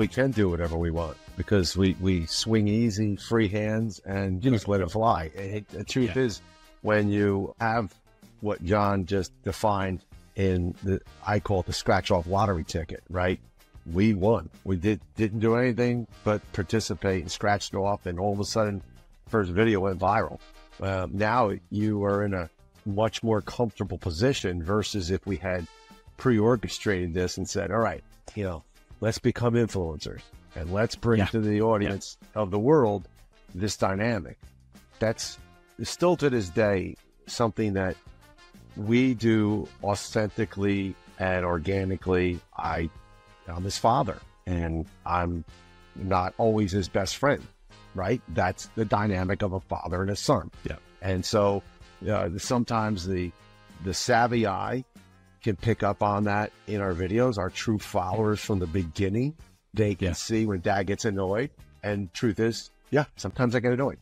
we can do whatever we want because we swing easy, free hands, and you just let it fly. The truth is, when you have what John just defined in I call it the scratch-off lottery ticket, right? We won. We didn't do anything but participate and scratched off, and all of a sudden, first video went viral. Now you are in a much more comfortable position versus if we had pre-orchestrated this and said, all right, let's become influencers and let's bring to the audience of the world this dynamic. That's still to this day something that we do authentically and organically. I'm his father, and I'm not always his best friend, right? That's the dynamic of a father and a son. Yeah. And so sometimes the savvy eye can pick up on that in our videos. Our true followers from the beginning, they can see when dad gets annoyed. And truth is, sometimes I get annoyed.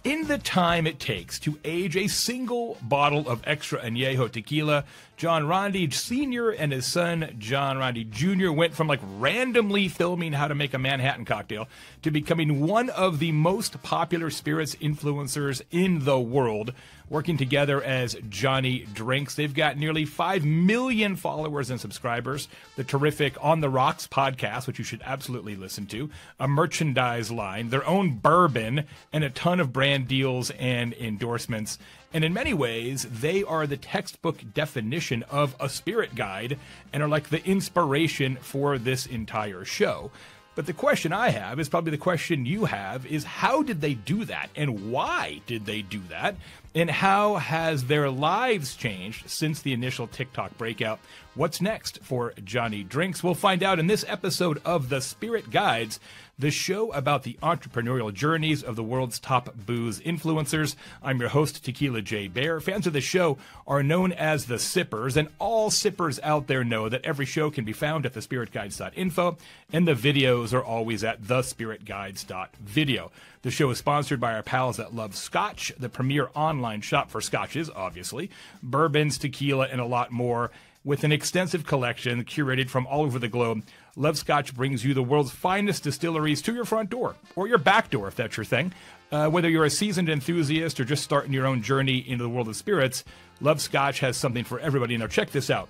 In the time it takes to age a single bottle of extra añejo tequila, John Rondy Sr. and his son, John Rondy Jr., went from randomly filming how to make a Manhattan cocktail to becoming one of the most popular spirits influencers in the world, working together as Johnny Drinks. They've got nearly 5 million followers and subscribers, the terrific On the Rocks podcast, which you should absolutely listen to, a merchandise line, their own bourbon, and a ton of brand deals and endorsements. And in many ways, they are the textbook definition of a spirit guide and are like the inspiration for this entire show. But the question I have is probably the question you have is how did they do that? And why did they do that? And how has their lives changed since the initial TikTok breakout? What's next for Johnny Drinks? We'll find out in this episode of The Spirit Guides, the show about the entrepreneurial journeys of the world's top booze influencers. I'm your host, Tequila J. Bear. Fans of the show are known as the Sippers, and all sippers out there know that every show can be found at thespiritguides.info, and the videos are always at thespiritguides.video. The show is sponsored by our pals at Love Scotch, the premier online shop for scotches, obviously, bourbons, tequila, and a lot more. With an extensive collection curated from all over the globe, Love Scotch brings you the world's finest distilleries to your front door, or your back door if that's your thing. Whether you're a seasoned enthusiast or just starting your own journey into the world of spirits, Love Scotch has something for everybody. Now check this out.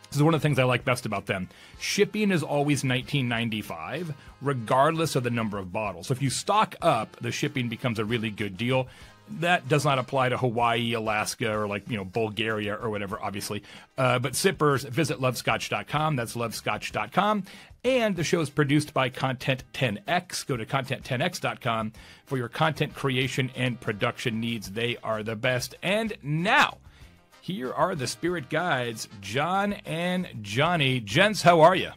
This is one of the things I like best about them. Shipping is always $19.95, regardless of the number of bottles. So if you stock up, the shipping becomes a really good deal. That does not apply to Hawaii, Alaska, or Bulgaria or whatever, obviously. But sippers, visit lovescotch.com. That's lovescotch.com. And the show is produced by Content 10X. Go to content10x.com for your content creation and production needs. They are the best. And now, here are the Spirit Guides, John and Johnny. Gents, how are you?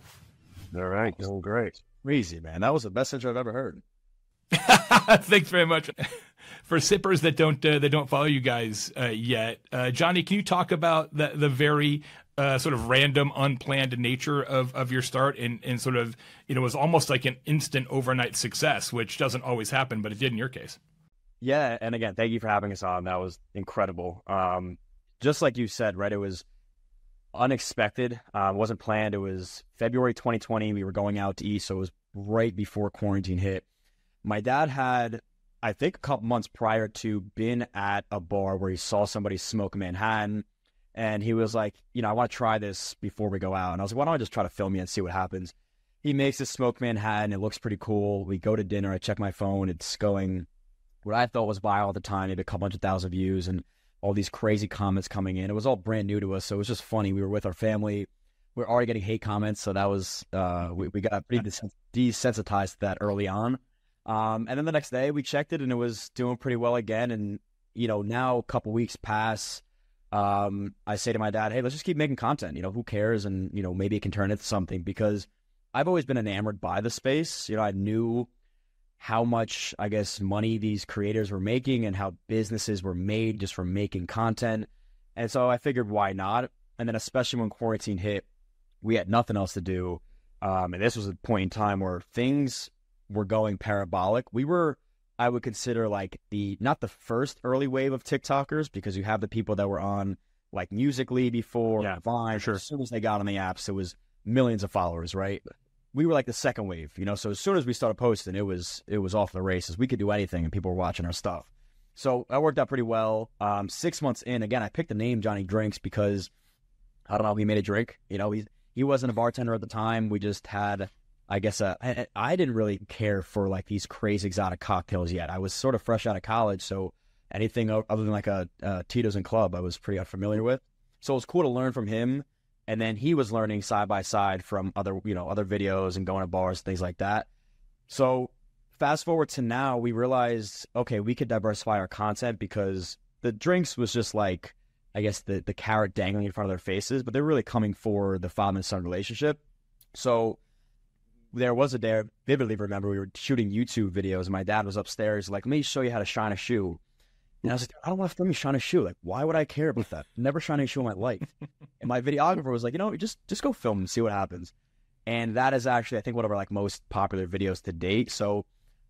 All right, doing great. Crazy, man. That was the best intro I've ever heard. Thanks very much. For sippers that don't follow you guys yet, Johnny, can you talk about the very sort of random, unplanned nature of your start and sort of, it was almost like an instant overnight success, which doesn't always happen, but it did in your case. Yeah, and again, thank you for having us on. That was incredible. Just like you said, right, it was unexpected. It wasn't planned. It was February 2020. We were going out to eat, so it was right before quarantine hit. My dad had, I think a couple months prior to, been at a bar where he saw somebody smoke Manhattan, and he was like, I want to try this before we go out. And I was like, why don't I just try to film you and see what happens? He makes this smoked Manhattan. It looks pretty cool. We go to dinner. I check my phone. It's going, what I thought was viral at the time, maybe a couple 100,000 views and all these crazy comments coming in. It was all brand new to us, so it was just funny. We were with our family. We were already getting hate comments, so that was, we got pretty desensitized to that early on. And then the next day we checked it and it was doing pretty well again. And, now a couple weeks pass, I say to my dad, hey, let's just keep making content, who cares? And, maybe it can turn into something, because I've always been enamored by the space. I knew how much, I guess, money these creators were making and how businesses were made just from making content. And so I figured, why not? And then especially when quarantine hit, we had nothing else to do. And this was a point in time where things were going parabolic. We were, I would consider, like not the first early wave of TikTokers, because you have the people that were on like Musical.ly before, Yeah, Vine. for sure. As soon as they got on the apps, it was millions of followers, right? We were like the second wave, you know. So as soon as we started posting, it was off the races. We could do anything, and people were watching our stuff. So that worked out pretty well. 6 months in, again, I picked the name Johnny Drinks because I don't know, he made a drink. You know, he wasn't a bartender at the time. We just had, I guess, I didn't really care for like these crazy exotic cocktails yet. I was sort of fresh out of college, so anything other than like a Tito's and Club, I was pretty unfamiliar with. So it was cool to learn from him. And then he was learning side by side from other videos and going to bars, things like that. So fast forward to now, we realized, okay, we could diversify our content because the drinks was just like, I guess, the carrot dangling in front of their faces, but they're really coming for the father and son relationship. So there was a day, I vividly remember, we were shooting YouTube videos, and my dad was upstairs like, let me show you how to shine a shoe. And I was like, I don't want to let me shine a shoe. Like, why would I care about that? Never shine a shoe in my life. And my videographer was like, just go film and see what happens. And that is actually, I think, one of our like most popular videos to date. So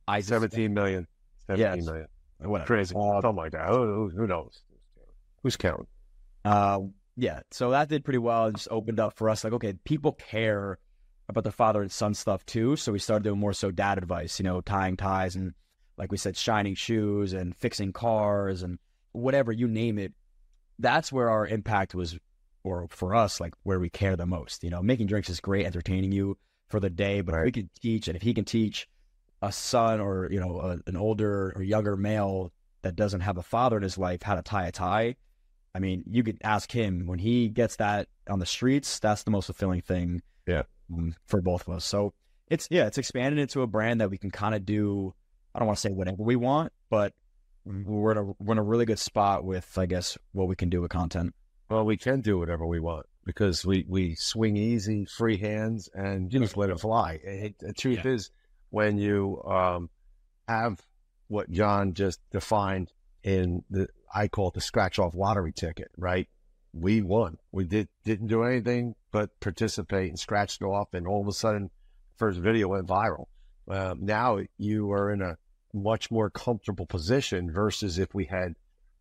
17 million. 17 million. Whatever. Crazy. Something like that. Who knows? Who's counting? Yeah. So that did pretty well. It just opened up for us. Like, okay, people care about the father and son stuff too. So we started doing more so dad advice, tying ties and, like we said, shining shoes and fixing cars and whatever, you name it. That's where our impact was, or for us, like where we care the most. Making drinks is great, entertaining you for the day, but if we can teach, and if he can teach a son or, an older or younger male that doesn't have a father in his life how to tie a tie, I mean, you could ask him when he gets that on the streets, that's the most fulfilling thing for both of us. So it's expanded into a brand that we can kind of do, I don't want to say whatever we want, but we're in a really good spot with, I guess, what we can do with content. Well, we can do whatever we want because we swing easy, free hands, and just let it fly. The truth is, when you have what John just defined in I call it the scratch-off lottery ticket, right? We won. We didn't do anything but participate and scratched it off, and all of a sudden, first video went viral. Now you are in a much more comfortable position versus if we had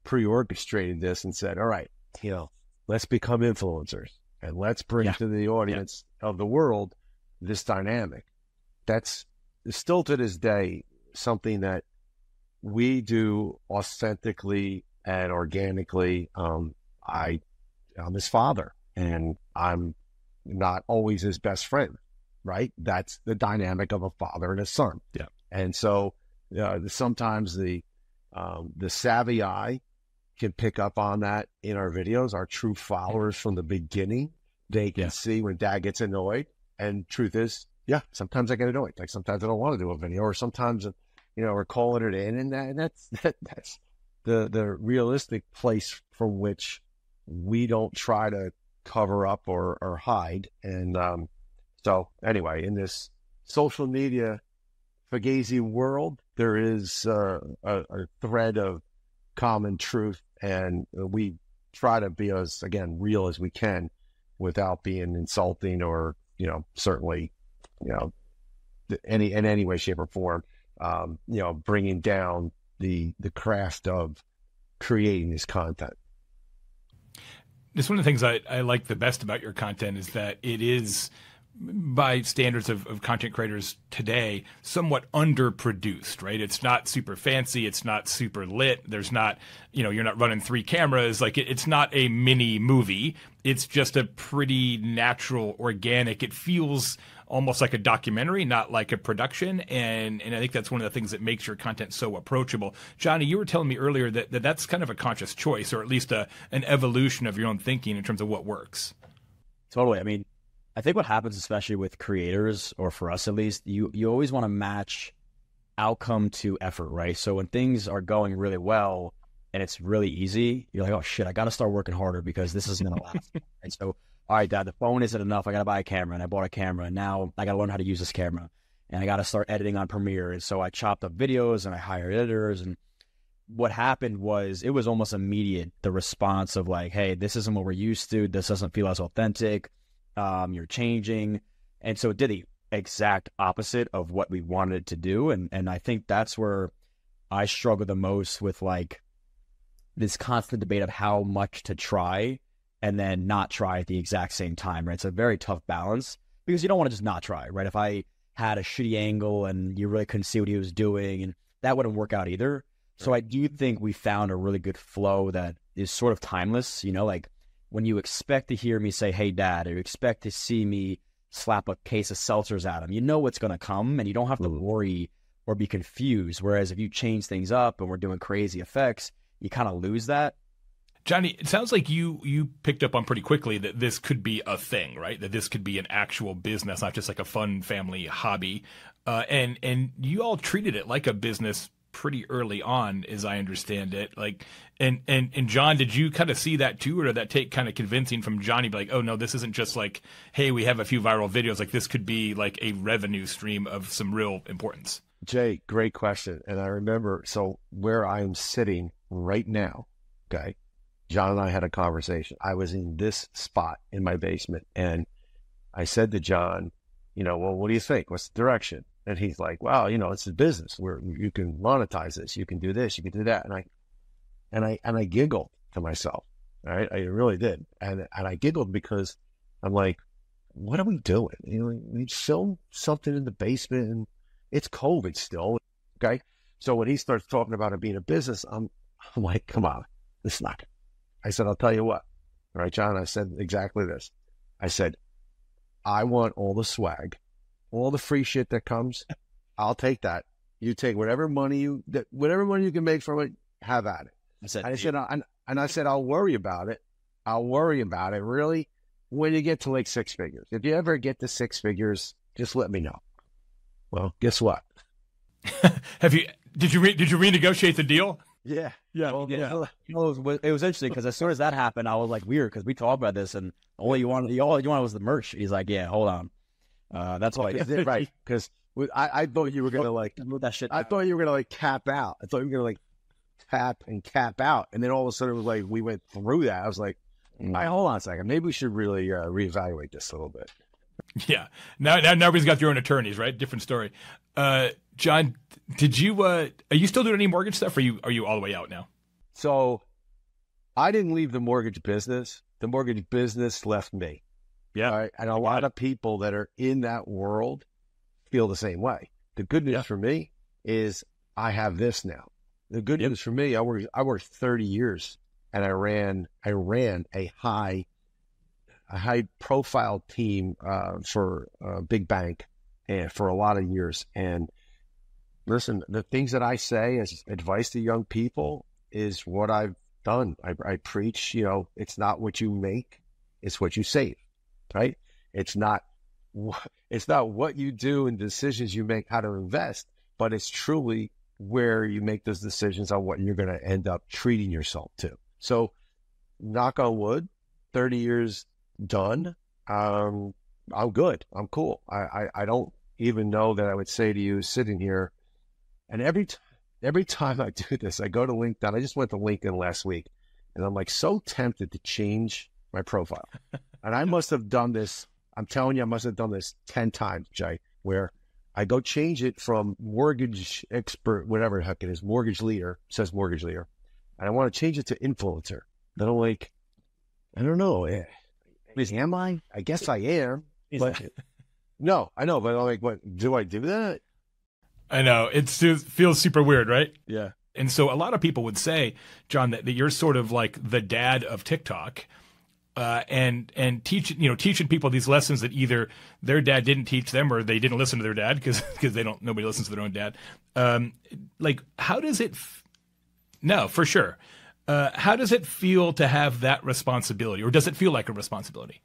pre-orchestrated this and said, all right, let's become influencers and let's bring to the audience of the world this dynamic. That's still to this day something that we do authentically and organically. I'm his father, and I'm not always his best friend, right? That's the dynamic of a father and a son. Yeah. And so sometimes the savvy eye can pick up on that in our videos. Our true followers from the beginning, they can see when dad gets annoyed. And truth is, sometimes I get annoyed. Like sometimes I don't want to do a video, or sometimes, we're calling it in, and that's the realistic place from which we don't try to cover up or hide. And so anyway, in this social media Fugazi world, there is a thread of common truth, and we try to be as, again, real as we can without being insulting or, certainly, in any way, shape, or form, bringing down the craft of creating this content. It's one of the things I like the best about your content is that it is, by standards of content creators today, somewhat underproduced, right? It's not super fancy. It's not super lit. There's not, you're not running 3 cameras. Like it's not a mini movie. It's just a pretty natural, organic. It feels almost like a documentary, not like a production. And I think that's one of the things that makes your content so approachable. Johnny, you were telling me earlier that's kind of a conscious choice, or at least an evolution of your own thinking in terms of what works. Totally. I mean, I think what happens, especially with creators, or for us at least, you always want to match outcome to effort, right? So when things are going really well and it's really easy, you're like, oh shit, I got to start working harder because this isn't going to last. And so, all right, Dad, the phone isn't enough. I got to buy a camera, and I bought a camera. And now I got to learn how to use this camera, and I got to start editing on Premiere. And so I chopped up videos and I hired editors. And what happened was it was almost immediate, the response of like, hey, this isn't what we're used to. This doesn't feel as authentic. You're changing. And so it did the exact opposite of what we wanted it to do. And I think that's where I struggle the most with like this constant debate of how much to try and then not try at the exact same time, right? It's a very tough balance because you don't want to just not try, right? If I had a shitty angle and you really couldn't see what he was doing, and that wouldn't work out either. So I do think we found a really good flow that is sort of timeless, you know, like when you expect to hear me say, hey, Dad, or you expect to see me slap a case of seltzers at him, you know what's going to come, and you don't have to worry or be confused. Whereas if you change things up and we're doing crazy effects, you kind of lose that. Johnny, it sounds like you picked up on pretty quickly that this could be a thing, right? That this could be an actual business, not just like a fun family hobby. And you all treated it like a business pretty early on, as I understand it. Like, and John, did you kind of see that too, or did that take kind of convincing from Johnny? Be like, oh no, this isn't just like, hey, we have a few viral videos. Like this could be like a revenue stream of some real importance. Jay, great question. And I remember, so where I'm sitting right now, okay, John and I had a conversation. I was in this spot in my basement, and I said to John, you know, well, what do you think? What's the direction? And he's like, well, you know, it's a business where you can monetize this, you can do this, you can do that. And I giggled to myself, right? I really did. And I giggled because I'm like, what are we doing? You know, we filmed something in the basement, and it's COVID still, okay? So when he starts talking about it being a business, I'm like, come on, it's not. I said, I'll tell you what. All right, John, I said exactly this. I said, I want all the swag, all the free shit that comes. I'll take that. You take whatever money you can make from it, have at it. I said, I'll worry about it. I'll worry about it really when you get to like 6 figures. If you ever get to 6 figures, just let me know. Well, guess what? Did you renegotiate the deal? Yeah. Well, yeah. It was interesting because as soon as that happened, I was like, weird, because we talked about this, and all you wanted was the merch. He's like, yeah, hold on. That's why. Right. Because I thought you were going to like, move that shit. I thought you were going to like cap out. I thought you were going to like tap and cap out. And then all of a sudden it was like, we went through that. I was like, all right, hold on a second. Maybe we should really reevaluate this a little bit. Yeah. Now everybody's got their own attorneys, right? Different story. John, did you are you still doing any mortgage stuff, or are you all the way out now? So I didn't leave the mortgage business. The mortgage business left me. Yeah. Right? And a lot of people that are in that world feel the same way. The good news for me is I have this now. The good news for me, I worked 30 years, and I ran a high profile team for a big bank, and for a lot of years. And listen, the things that I say as advice to young people is what I've done. I preach, you know, it's not what you make, it's what you save, right? It's not what you do and decisions you make how to invest, but it's truly where you make those decisions on what you're going to end up treating yourself to. So knock on wood, 30 years done. I'm good. I'm cool. I don't even know that I would say to you sitting here, and every time I do this, I go to LinkedIn. I just went to LinkedIn last week, and I'm like so tempted to change my profile. And I must have done this. I'm telling you, I must have done this 10 times, Jay, where I go change it from mortgage expert, whatever the heck it is, mortgage leader, says mortgage leader. And I want to change it to influencer. Then I'm like, I don't know. Am I? I guess I am. But no, I know. But I'm like, what? Do I do that? I know. It feels super weird, right? Yeah. And so a lot of people would say, John, that you're sort of like the dad of TikTok. And teaching people these lessons that either their dad didn't teach them or they didn't listen to their dad because nobody listens to their own dad. Like, how does it? No, for sure. How does it feel to have that responsibility, or does it feel like a responsibility?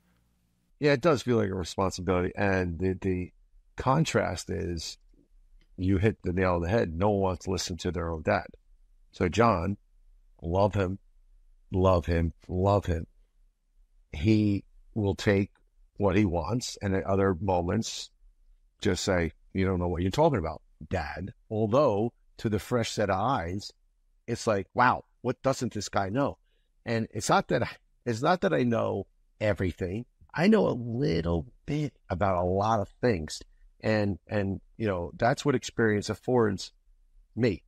Yeah, it does feel like a responsibility. And the contrast is, you hit the nail on the head. No one wants to listen to their own dad. So John, love him. He will take what he wants, and at other moments just say, you don't know what you're talking about, Dad. Although to the fresh set of eyes, it's like, wow, what doesn't this guy know? And it's not that I know everything. I know a little bit about a lot of things. And you know, that's what experience affords me.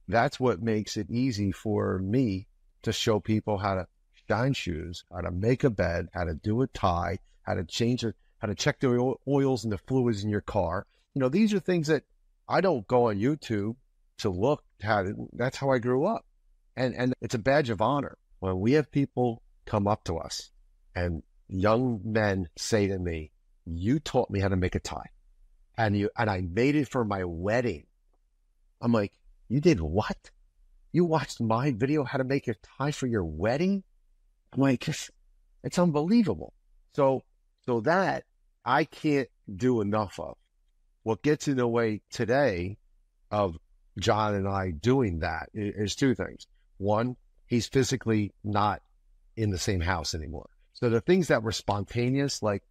That's what makes it easy for me to show people how to shine shoes, how to make a bed, how to do a tie, how to change it, how to check the oils and the fluids in your car. These are things that I don't go on YouTube to look at. That's how I grew up. And it's a badge of honor when we have people come up to us and young men say to me, you taught me how to make a tie and I made it for my wedding. I'm like, you did what? You watched my video how to make a tie for your wedding? I'm like, it's unbelievable. So that I can't do enough of. What gets in the way today of John and I doing that is two things. One, he's physically not in the same house anymore. So the things that were spontaneous, like,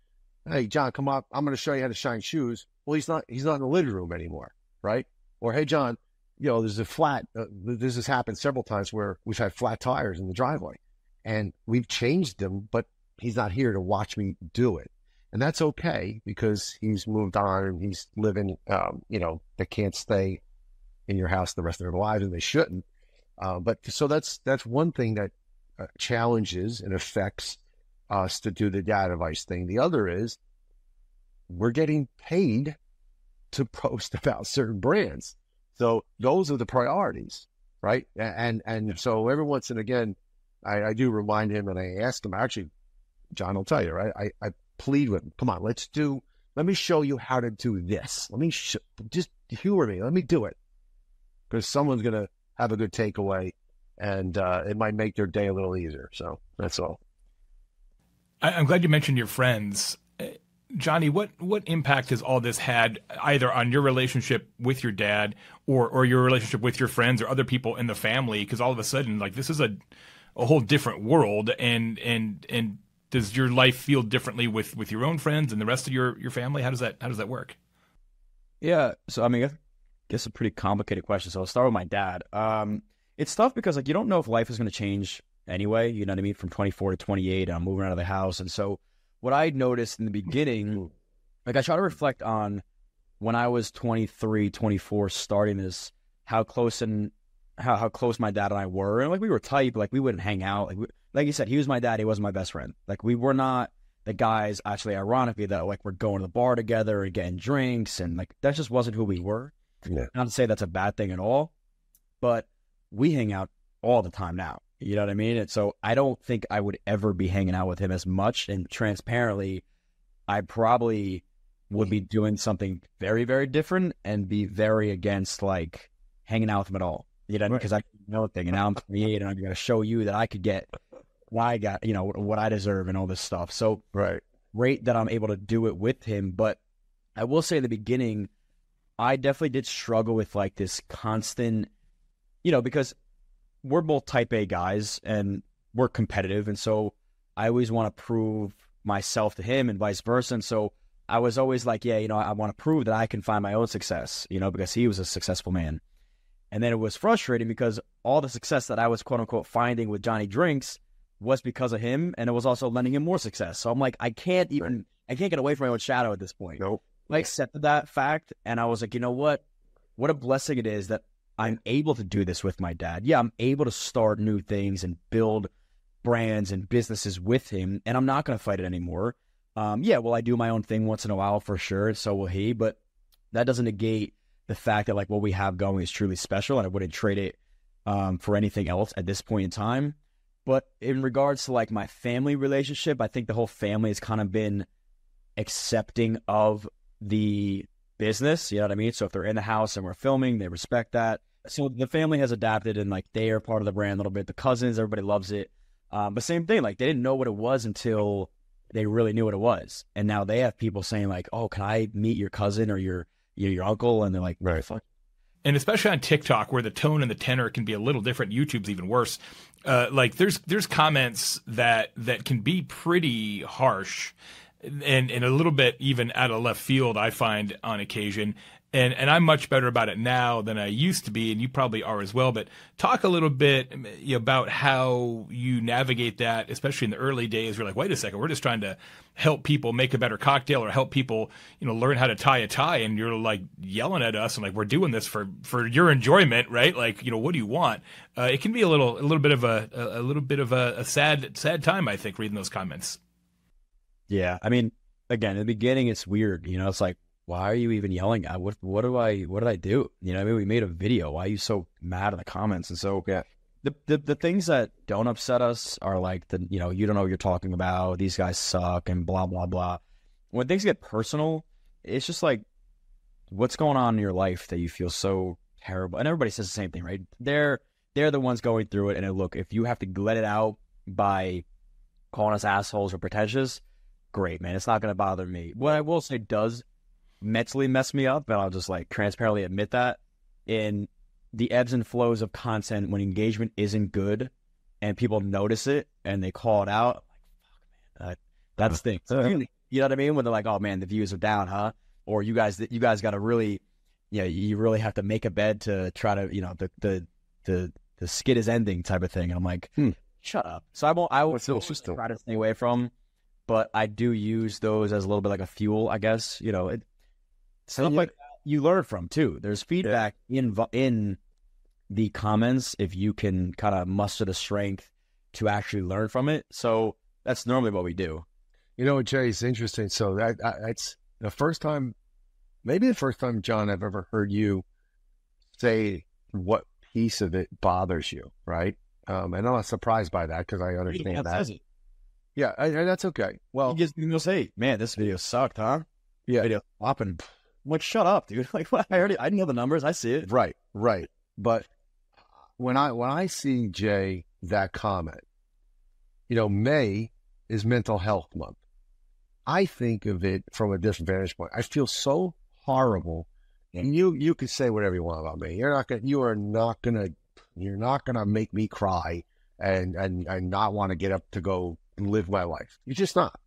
hey, John, come up, I'm going to show you how to shine shoes. Well, he's not in the living room anymore, right? Or, hey, John, there's a flat, this has happened several times where we've had flat tires in the driveway and we've changed them, but he's not here to watch me do it. And that's okay because he's moved on and he's living, they can't stay in your house the rest of their lives and they shouldn't. But so that's one thing that challenges and affects us to do the dad advice thing. The other is we're getting paid to post about certain brands. So those are the priorities, right? And so every once and again, I do remind him and I ask him, actually, John will tell you, right? I plead with him, come on, let me show you how to do this. Just humor me. Let me do it. Because someone's going to have a good takeaway and it might make their day a little easier. So that's all. I'm glad you mentioned your friends. Johnny, what impact has all this had either on your relationship with your dad or your relationship with your friends or other people in the family? Because all of a sudden, like, this is a whole different world, and does your life feel differently with your own friends and the rest of your family? How does that work? Yeah, so I mean, I guess a pretty complicated question. So I'll start with my dad. It's tough because you don't know if life is going to change anyway. You know what I mean? From 24 to 28, I'm moving out of the house, and so what I noticed in the beginning, I try to reflect on when I was 23, 24, starting this, how close my dad and I were. And we were tight, but we wouldn't hang out. Like you said, he was my dad. He wasn't my best friend. We were not the guys, actually, ironically, that we're going to the bar together and getting drinks. And that just wasn't who we were. Yeah. Not to say that's a bad thing at all, but we hang out all the time now. You know what I mean? And so I don't think I would ever be hanging out with him as much. And transparently, I probably would be doing something very, very different and be very against hanging out with him at all. You know, because I know a thing. And now I'm 28 and I'm going to show you that I could get what I got, what I deserve and all this stuff. So great that I'm able to do it with him. But I will say in the beginning, I definitely did struggle with this constant, because we're both type A guys and we're competitive. And so I always want to prove myself to him and vice versa. And so I was always I want to prove that I can find my own success, because he was a successful man. And then it was frustrating because all the success that I was quote unquote finding with Johnny Drinks was because of him. And it was also lending him more success. So I'm I can't get away from my own shadow at this point. Nope. I accepted that fact. And I was like, you know what a blessing it is that I'm able to do this with my dad. Yeah, I'm able to start new things and build brands and businesses with him, and I'm not going to fight it anymore. Will I do my own thing once in a while for sure, and so will he, but that doesn't negate the fact that what we have going is truly special, and I wouldn't trade it for anything else at this point in time. But in regards to my family relationship, I think the whole family has kind of been accepting of the business, you know what I mean? So if they're in the house and we're filming, they respect that. So the family has adapted and they are part of the brand a little bit. The cousins, everybody loves it. But same thing, they didn't know what it was until they really knew what it was. And now they have people saying oh, can I meet your cousin or your uncle? And they're like, right. Fuck. And especially on TikTok, where the tone and the tenor can be a little different. YouTube's even worse. There's comments that can be pretty harsh. And a little bit even out of left field, I find on occasion. And I'm much better about it now than I used to be, and you probably are as well. But talk a little bit about how you navigate that, especially in the early days. You're like, wait a second, we're just trying to help people make a better cocktail or help people, learn how to tie a tie, and you're like yelling at us and like, we're doing this for your enjoyment, right? Like, what do you want? It can be a little bit of a sad time, I think, reading those comments. Yeah, I mean, again, in the beginning, it's weird. It's like, why are you even yelling at? What did I do? I mean, we made a video. Why are you so mad in the comments? And so, yeah, the things that don't upset us are like you don't know what you're talking about. These guys suck and blah blah blah. When things get personal, it's just like, what's going on in your life that you feel so terrible? And everybody says the same thing, right? They're the ones going through it. And look, if you have to let it out by calling us assholes or pretentious, great, man. It's not going to bother me. What I will say does mentally mess me up, and I'll just like transparently admit that, in the ebbs and flows of content when engagement isn't good and people notice it and they call it out, I'm like, fuck, man, that stinks. You know what I mean? When they're like, oh man, the views are down, huh? Or you guys got to really, you really have to make a bed to try to, the skit is ending type of thing. And I'm like, shut up. So I will try to stay away from, but I do use those as a little bit like a fuel, I guess. Stuff like you learn from too. There's feedback in the comments if you can kind of muster the strength to actually learn from it. So that's normally what we do. Jay, it's interesting. So that's the first time, maybe the first time, John, I've ever heard you say what piece of it bothers you, right? And I'm not surprised by that because I understand that. Yeah, that's okay. Well, you'll say, man, this video sucked, huh? Yeah. Video flopping. I'm like, shut up, dude. Like, I know the numbers. I see it. Right. But when I see, Jay, that comment, May is Mental Health Month. I think of it from a different vantage point. I feel so horrible. And you can say whatever you want about me. You're not gonna make me cry and not want to get up to go live my life. You're just not.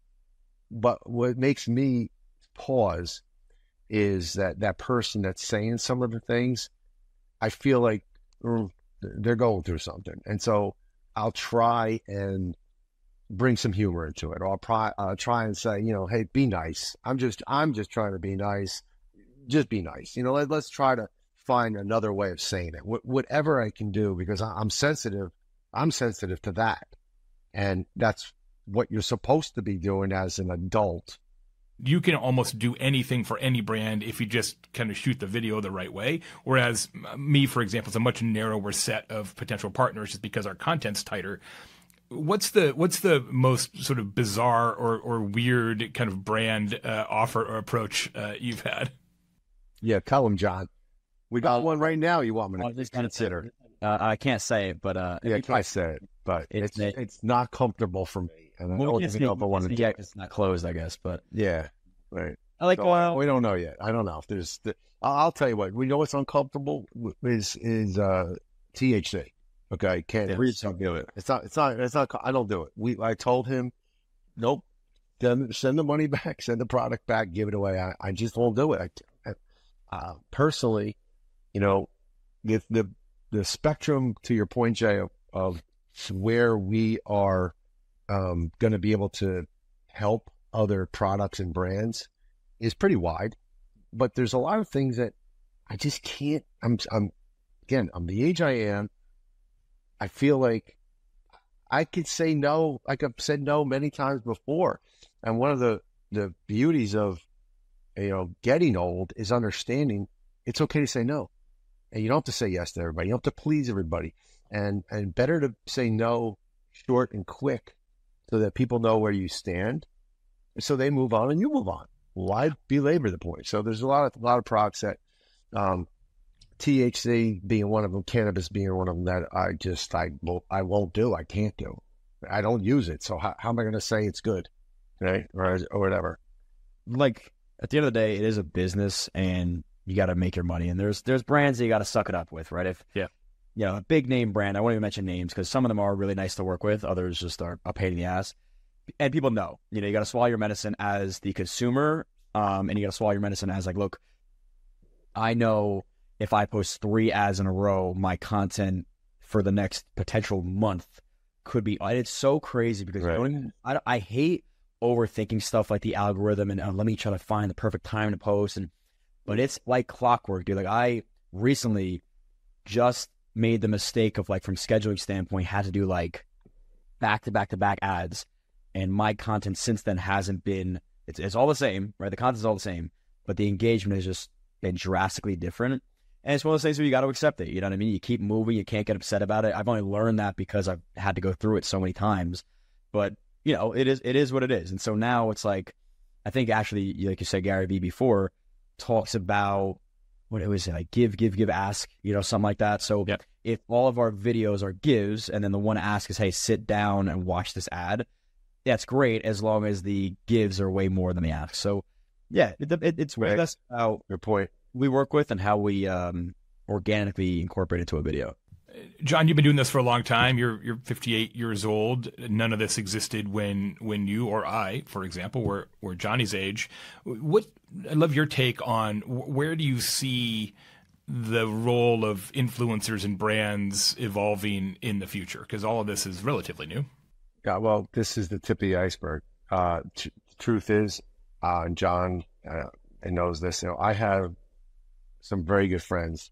But what makes me pause is that person that's saying some of the things, I feel like they're going through something. And so I'll try and bring some humor into it. Or I'll try and say, hey, be nice. I'm just trying to be nice. Just be nice. Let's try to find another way of saying it. Whatever I can do, because I'm sensitive. I'm sensitive to that. And that's what you're supposed to be doing as an adult. You can almost do anything for any brand if you just kind of shoot the video the right way. Whereas me, for example, is a much narrower set of potential partners just because our content's tighter. What's the most sort of bizarre or weird kind of brand offer or approach you've had? Yeah, tell them, John. We got one right now. You want me to consider? I can't say it, but I say it, but it's not comfortable for me. And I don't even know if I want to do it. It's not closed, I guess, but yeah, right. I like going out. We don't know yet. I don't know if there's. I'll tell you what. We know what's uncomfortable is THC. Okay, please don't do it. It's not. I don't do it. I told him, nope. Send the money back. Send the product back. Give it away. I just won't do it. Personally, if the spectrum, to your point, Jay, of where we are going to be able to help other products and brands is pretty wide, but there's a lot of things that I just can't. I'm the age I am. I feel like I could say no. Like I've said no many times before, and one of the beauties of getting old is understanding it's okay to say no, and you don't have to say yes to everybody. You don't have to please everybody, and better to say no short and quick so that people know where you stand, so they move on and you move on. Why belabor the point? So there's a lot of products that, THC being one of them, cannabis being one of them, that I won't do. I can't do. I don't use it. So how am I going to say it's good, right? Or whatever. Like at the end of the day, it is a business, and you got to make your money. And there's brands that you got to suck it up with, right? A big name brand, I won't even mention names because some of them are really nice to work with. Others just are a pain in the ass. And people know, you got to swallow your medicine as the consumer. And you got to swallow your medicine as like, look, I know if I post 3 ads in a row, my content for the next potential month could be, and it's so crazy because you don't even, I hate overthinking stuff like the algorithm and let me try to find the perfect time to post. But it's like clockwork, dude. Like I recently just made the mistake of, like, from scheduling standpoint, had to do like back to back ads, and my content since then hasn't been, it's all the same, right? The content's all the same, but the engagement has just been drastically different. And it's one of those things where you got to accept it. You know what I mean? You keep moving. You can't get upset about it. I've only learned that because I've had to go through it so many times. But, you know, it is what it is. And so now it's like, I think actually, like you said, Gary Vee before talks about, what it was, like give, ask, you know, something like that. So if all of our videos are gives and then the one ask is, hey, sit down and watch this ad, that's great as long as the gives are way more than the ask. So yeah, it's that's how your point we work with and how we organically incorporate it to a video. John, you've been doing this for a long time. You're 58 years old. None of this existed when you or I, for example, were Johnny's age. I love your take on where do you see the role of influencers and brands evolving in the future? Because all of this is relatively new. Yeah, well, this is the tip of the iceberg. Truth is, and John knows this, you know, I have some very good friends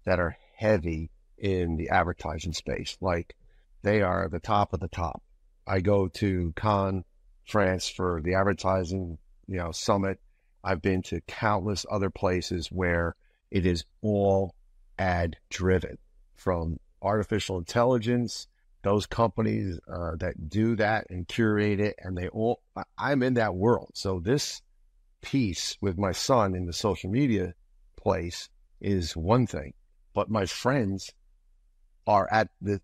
that are heavy in the advertising space. Like, they are the top of the top. I go to Cannes, France for the advertising, you know, summit. I've been to countless other places where it is all ad driven, from artificial intelligence, those companies that do that and curate it, and I'm in that world. So this piece with my son in the social media place is one thing, but my friends are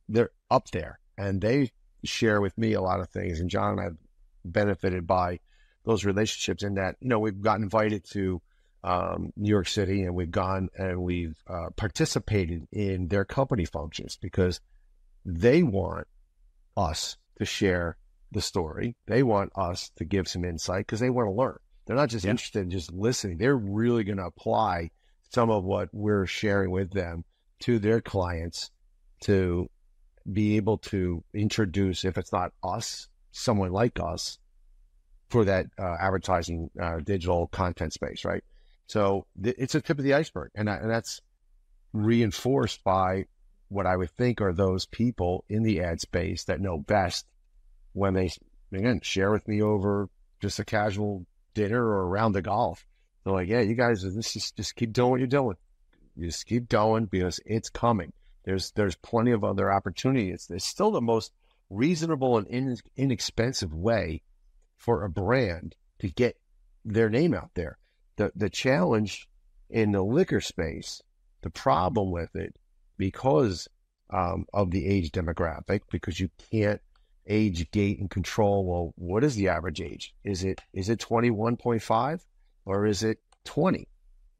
they're up there, and they share with me a lot of things. And John and I have benefited by those relationships in that, you know, we've gotten invited to New York City, and we've gone and we've participated in their company functions because they want us to share the story. They want us to give some insight because they want to learn. They're not just interested in just listening. They're really going to apply some of what we're sharing with them to their clients to be able to introduce, if it's not us, someone like us for that advertising digital content space, right? So it's a tip of the iceberg. And that's reinforced by what I would think are those people in the ad space that know best when they, again, share with me over just a casual dinner or a round of golf. They're like, yeah, you guys, just keep doing what you're doing. You just keep going because it's coming. There's plenty of other opportunities. It's still the most reasonable and inexpensive way for a brand to get their name out there. The challenge in the liquor space, the problem with it, because of the age demographic, because you can't age gate and control, well, what is the average age? Is it 21.5 or is it 20?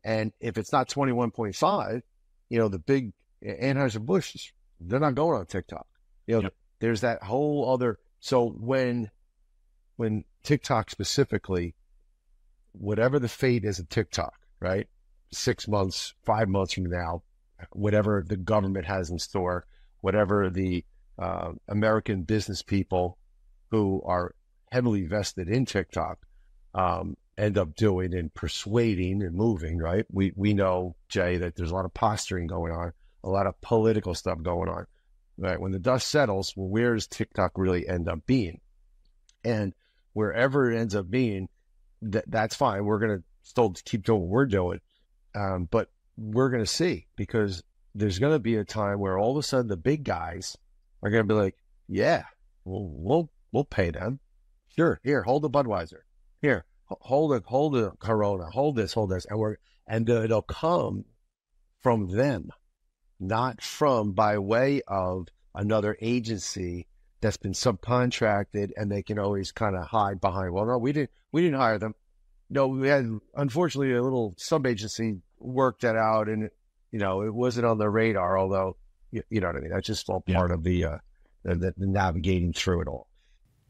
And if it's not 21.5, you know, the big Anheuser-Busch, they're not going on TikTok. You know, there's that whole other. So when TikTok specifically, whatever the fate is of TikTok, right? 6 months, 5 months from now, whatever the government has in store, whatever the American business people who are heavily vested in TikTok end up doing and persuading and moving, right? We know, Jay, that there's a lot of posturing going on, a lot of political stuff going on, right? When the dust settles, well, where does TikTok really end up being? And wherever it ends up being, that's fine. We're going to still keep doing what we're doing. But we're going to see, because there's going to be a time where all of a sudden the big guys are going to be like, yeah, we'll pay them. Sure. Here, hold the Budweiser. Here, hold the Corona, hold this. And it'll come from them, not from by way of another agency that's been subcontracted, and they can always kind of hide behind, well, no, we didn't hire them. No, we had, unfortunately, a little sub-agency worked that out, and, you know, it wasn't on the radar, although, you know what I mean? That's just all part of the navigating through it all.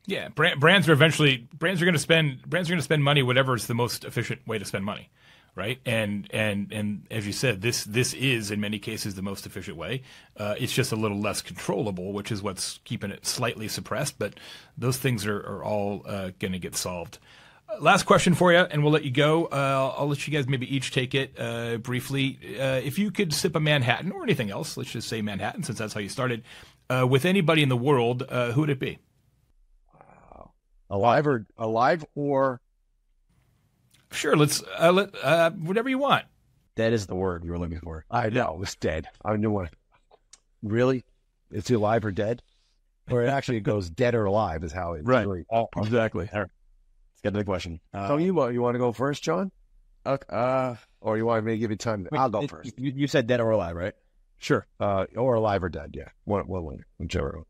Yeah, brands are going to spend money whatever is the most efficient way to spend money. right? And as you said, this is in many cases the most efficient way. It's just a little less controllable, which is what's keeping it slightly suppressed. But those things are all going to get solved. Last question for you, and we'll let you go. I'll let you guys maybe each take it briefly. If you could sip a Manhattan or anything else, let's just say Manhattan, since that's how you started, with anybody in the world, who would it be? Alive or Sure, let's let whatever you want. Dead is the word you were looking for. I know it's dead. I knew what. Really, it's alive or dead, or it actually goes dead or alive is how it really. Oh, exactly. All right. Let's get to the question. So you want to go first, John? Okay. Or you want me to give you time? I'll go first. You said dead or alive, right? Sure. Or alive or dead. Yeah. One winner, whichever.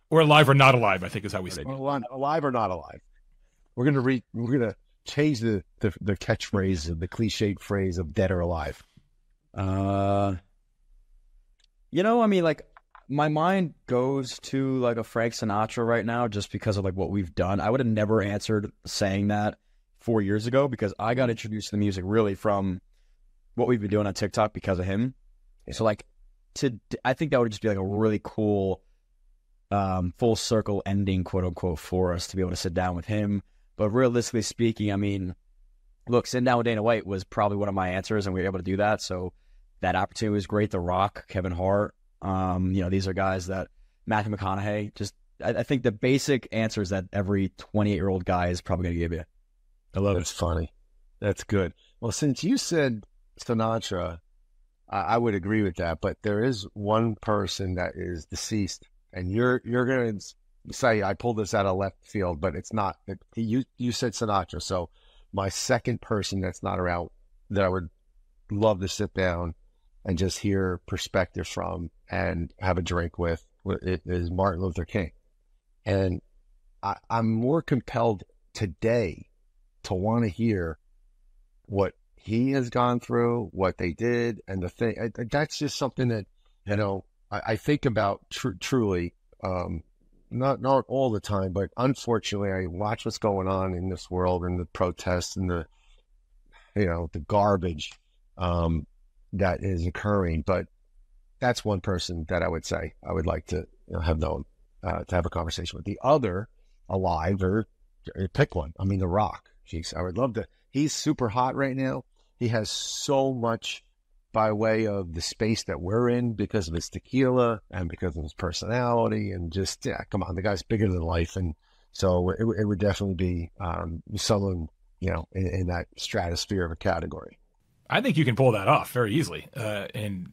Or alive or not alive, I think is how we say it. Alive or not alive. We're gonna change the catchphrase, the cliched phrase of dead or alive. I mean, like, my mind goes to like a Frank Sinatra right now just because of like what we've done. I would have never answered saying that 4 years ago because I got introduced to the music really from what we've been doing on TikTok because of him. So like, I think that would just be like a really cool full circle ending, quote unquote, for us to be able to sit down with him. But realistically speaking, I mean, look, sitting down with Dana White was probably one of my answers, and we were able to do that. So that opportunity was great. The Rock, Kevin Hart, these are guys that Matthew McConaughey. Just, I think the basic answer is that every 28-year-old guy is probably going to give you. I love it. That's funny. That's good. Well, since you said Sinatra, I would agree with that. But there is one person that is deceased, and you're going to say I pulled this out of left field, but it's not. You said Sinatra, so my second person that's not around that I would love to sit down and just hear perspective from and have a drink with is Martin Luther King. And I'm more compelled today to want to hear what he has gone through, what they did, and the thing. That's just something that, I think about truly. Not all the time, but unfortunately, I watch what's going on in this world and the protests and the garbage that is occurring. But that's one person that I would say I would like to have known to have a conversation with. The other, alive, or pick one. I mean, The Rock. Jeez, I would love to. He's super hot right now. He has so much by way of the space that we're in because of his tequila and because of his personality and just, come on, the guy's bigger than life. And so it would definitely be someone, in that stratosphere of a category. I think you can pull that off very easily. And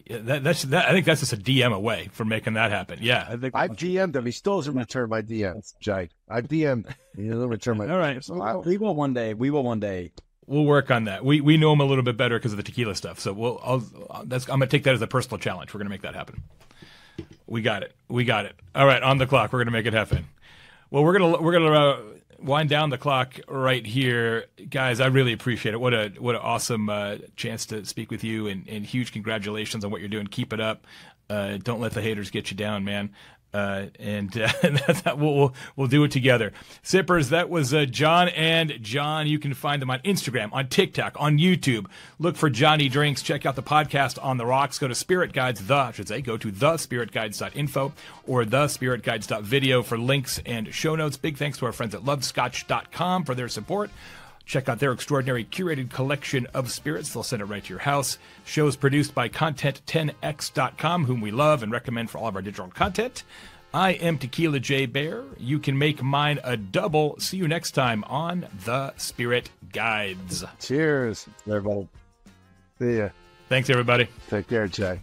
that's I think that's just a DM away from making that happen. Yeah. I've DM'd him. He still doesn't return my DMs, Jay. I've DM'd. He doesn't return my All right. So we will one day. We'll work on that. We know him a little bit better because of the tequila stuff. So I'm going to take that as a personal challenge. We're going to make that happen. We got it. All right, on the clock. We're going to make it happen. Well, we're gonna wind down the clock right here, guys. I really appreciate it. What an awesome chance to speak with you, and huge congratulations on what you're doing. Keep it up. Don't let the haters get you down, man. We'll do it together. Sippers, that was John and John. You can find them on Instagram, on TikTok, on YouTube. Look for Johnny Drinks. Check out the podcast On the Rocks. Go to Spirit Guides, go to thespiritguides.info or thespiritguides.video for links and show notes. Big thanks to our friends at lovescotch.com for their support. Check out their extraordinary curated collection of spirits. They'll send it right to your house. Shows produced by Content10x.com, whom we love and recommend for all of our digital content. I am Tequila J. Bear. You can make mine a double. See you next time on The Spirit Guides. Cheers, everybody. See ya. Thanks, everybody. Take care, Jay.